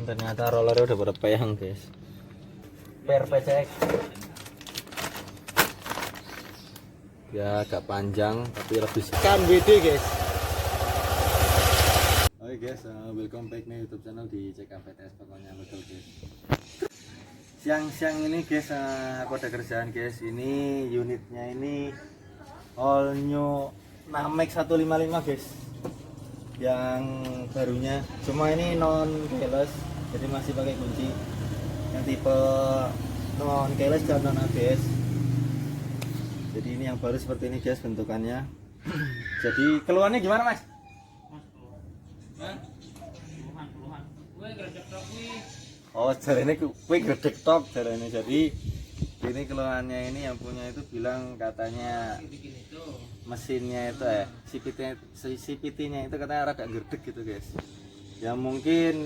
Ternyata rollernya udah pada peyang guys. PCX ya agak panjang tapi lebih sekan WD guys. Oke guys, welcome back nih YouTube channel di CKPTS pokoknya betul guys. Siang-siang ini guys, aku ada kerjaan guys. Ini unitnya ini all new Namek 155 guys, yang barunya, cuma ini non keyless jadi masih pakai kunci. Yang tipe non keyless dan non ABS. Jadi ini yang baru seperti ini guys bentukannya. Jadi keluhannya gimana mas? Oh jalannya kue gredek top jalannya. Jadi ini keluhannya ini yang punya itu bilang katanya mesinnya itu CVT-nya itu katanya agak gerdek gitu guys. Ya mungkin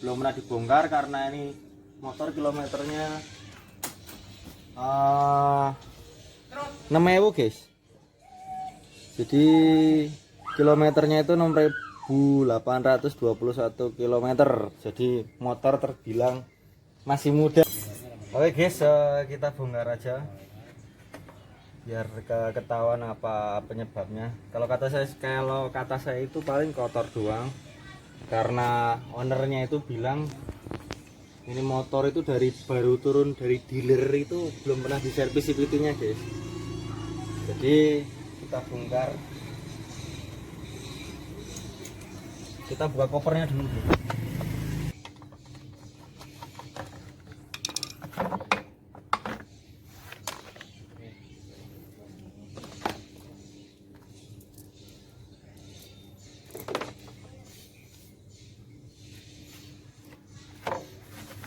belum pernah dibongkar karena ini motor kilometernya 6.000 guys. Jadi kilometernya itu 6.821 km. Jadi motor terbilang masih muda. Oke guys, kita bongkar aja biar ketahuan apa penyebabnya. Kalau kata saya itu paling kotor doang, karena ownernya itu bilang ini motor itu baru turun dari dealer itu belum pernah diservis CVT-nya guys. Jadi kita bongkar, kita buka kopernya dulu guys.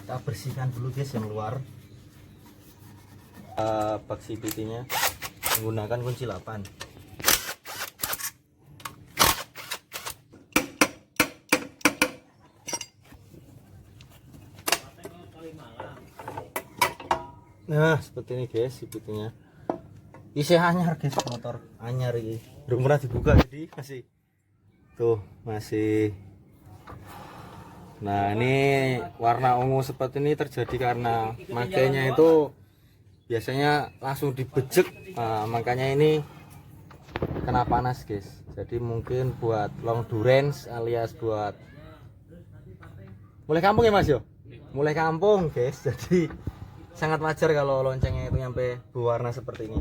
Kita bersihkan dulu guys yang luar. Bak CVT-nya menggunakan kunci 8. Nah seperti ini guys CVT-nya. Isi anyar guys, motor anyar ini belum pernah dibuka jadi masih. Nah ini warna ungu seperti ini terjadi karena makainya itu biasanya langsung dibejek, makanya ini kena panas guys. Jadi mungkin buat long durance alias buat mulai kampung ya mas yo, mulai kampung guys. Jadi sangat wajar kalau loncengnya itu nyampe berwarna seperti ini.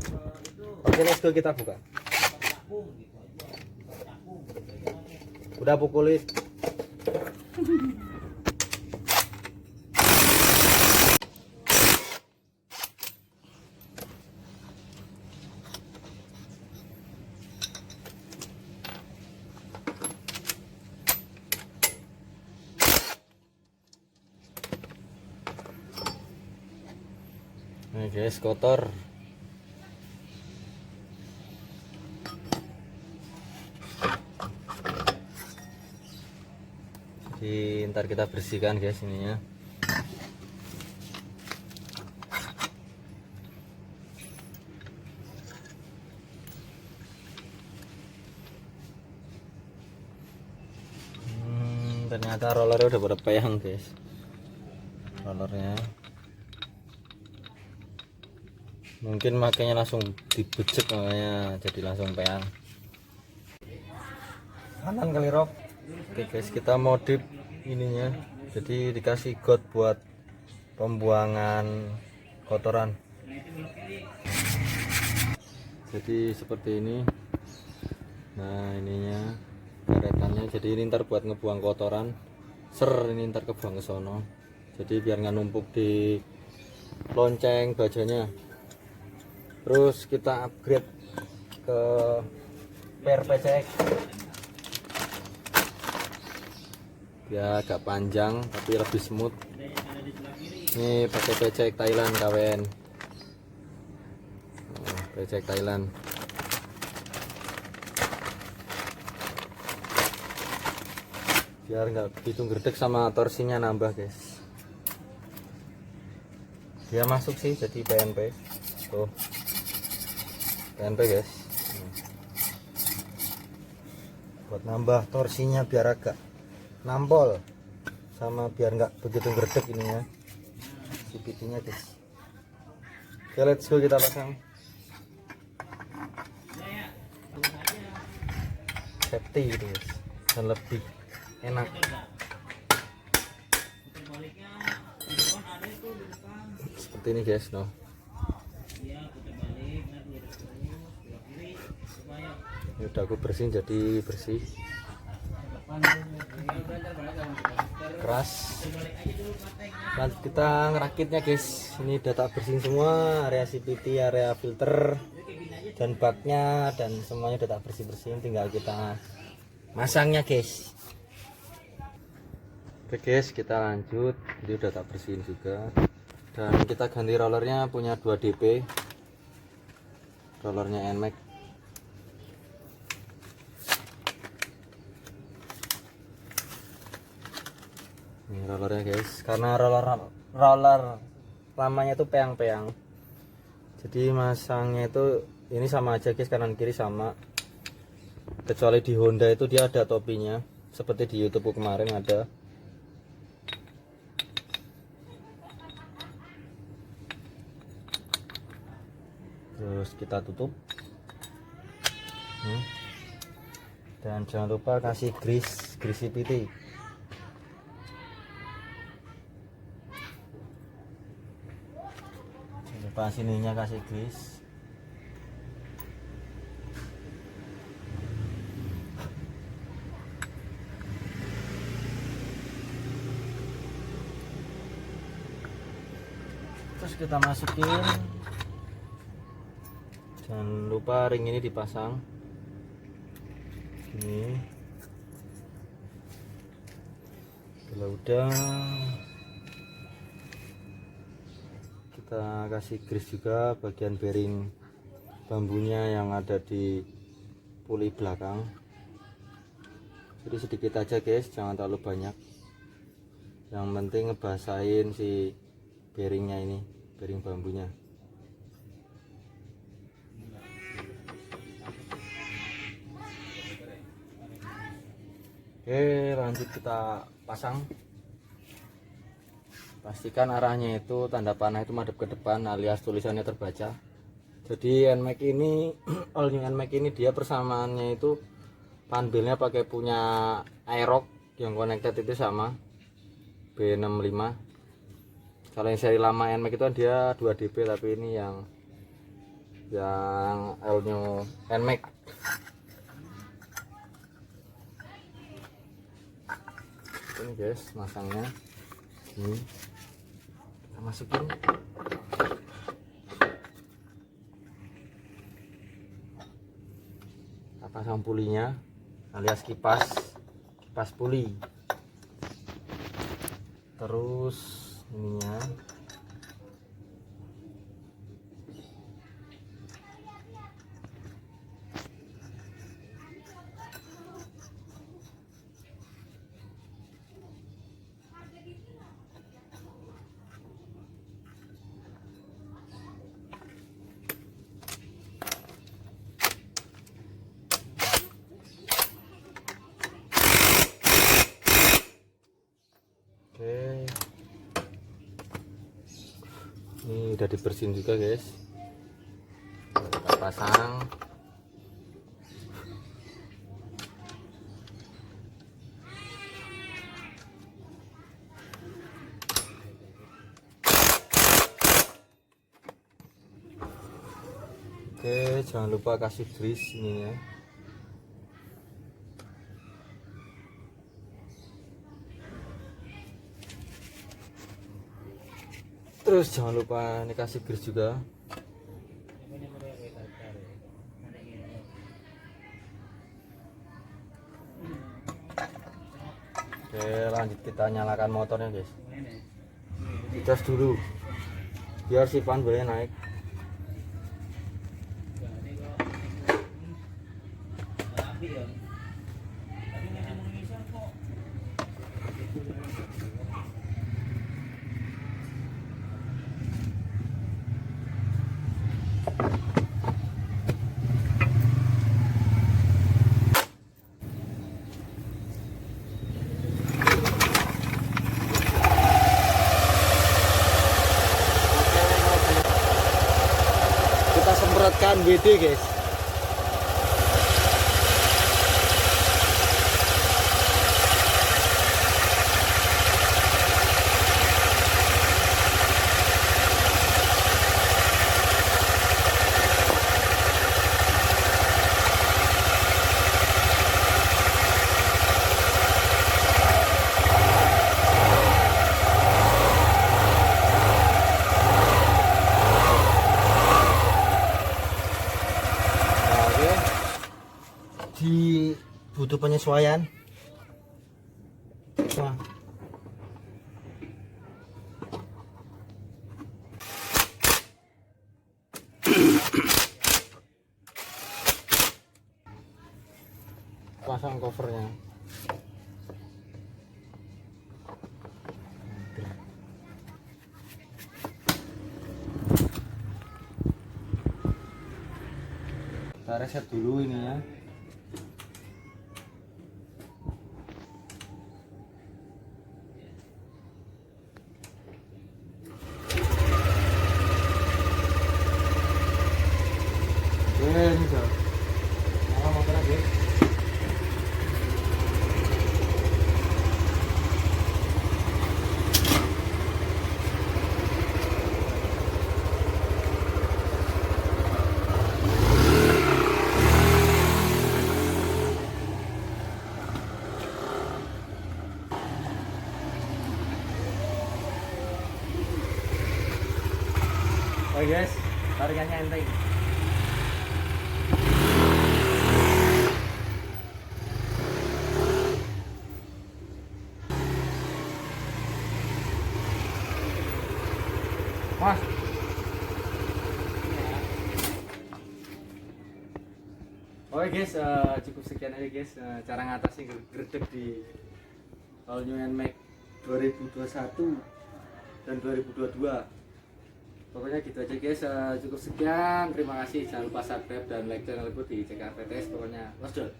Oke let's go, kita buka. Udah pukulin. Nah guys, kotor. Jadi ntar kita bersihkan guys ininya. Ternyata rollernya udah pada peyang guys. Rollernya mungkin makanya langsung dibejek, makanya jadi langsung peyang. Kanan kali rok. Oke guys, kita modif ininya. Jadi dikasih got buat pembuangan kotoran. Jadi seperti ini. Nah ininya karetannya. Jadi ini ntar buat ngebuang kotoran. Ini ntar kebuang ke sono. Jadi biar nggak numpuk di lonceng bajanya. Terus kita upgrade ke PCX ya agak panjang tapi lebih smooth. Ini pakai PCX Thailand kawan. PCX Thailand. Biar nggak begitu gerdek sama torsinya nambah guys. Dia masuk sih jadi PNP. Tuh PNP guys, buat nambah torsinya biar agak nampol. sama biar nggak begitu gerdek ininya CVT-nya guys. Oke, let's go, kita pasang. Safety gitu guys, dan lebih enak. Seperti ini guys, no. Ini udah aku bersihin jadi bersih, keras. Lanjut kita ngerakitnya guys. Ini udah tak bersihin semua, area CVT, area filter dan baknya, dan semuanya udah tak bersihin. Tinggal kita masangnya guys. Oke guys, kita lanjut. Ini udah tak bersihin juga, dan kita ganti rollernya, punya 2 DP rollernya NMAX. Ini rollernya guys, karena roller lamanya itu peang-peang, jadi masangnya itu ini sama aja guys, kanan kiri sama, kecuali di Honda itu dia ada topinya seperti di YouTube kemarin ada. Terus kita tutup, dan jangan lupa kasih grease CVT. Pas sininya kasih grease. Terus kita masukin. Jangan lupa ring ini dipasang. Ini. Kalau udah, kita kasih grease juga bagian bearing bambunya yang ada di puli belakang. Jadi sedikit aja guys, jangan terlalu banyak. Yang penting ngebasahin si bearingnya ini, bearing bambunya. Oke, lanjut kita pasang. Pastikan arahnya itu tanda panah itu madep ke depan alias tulisannya terbaca. Jadi NMAX ini all new NMAX ini dia persamaannya itu panbelnya pakai punya Aerox, yang connected itu sama B65. Kalau yang seri lama NMAX itu dia 2 dB, tapi ini yang all new NMAX. Ini guys masangnya. Ini kita masukin. Kita pasang pulinya alias kipas puli. Terus ininya ini udah dibersihin juga guys. Kita pasang. Oke, jangan lupa kasih grease ini ya. Terus jangan lupa ini kasih grease juga. Oke, lanjut kita nyalakan motornya guys. Dicas dulu biar si panbelnya naik. tekan WD guys. Butuh penyesuaian. Wah. Pasang covernya. Kita reset dulu ini ya. Ini sudah nyala motornya guys. Oke guys, tarikannya enteng. Mas. Oke guys, cukup sekian aja guys cara ngatasi gerdek di All New NMAX 2021 dan 2022. Pokoknya gitu aja guys, cukup sekian. Terima kasih, jangan lupa subscribe dan like channelku di CKPTS. Pokoknya, let's go.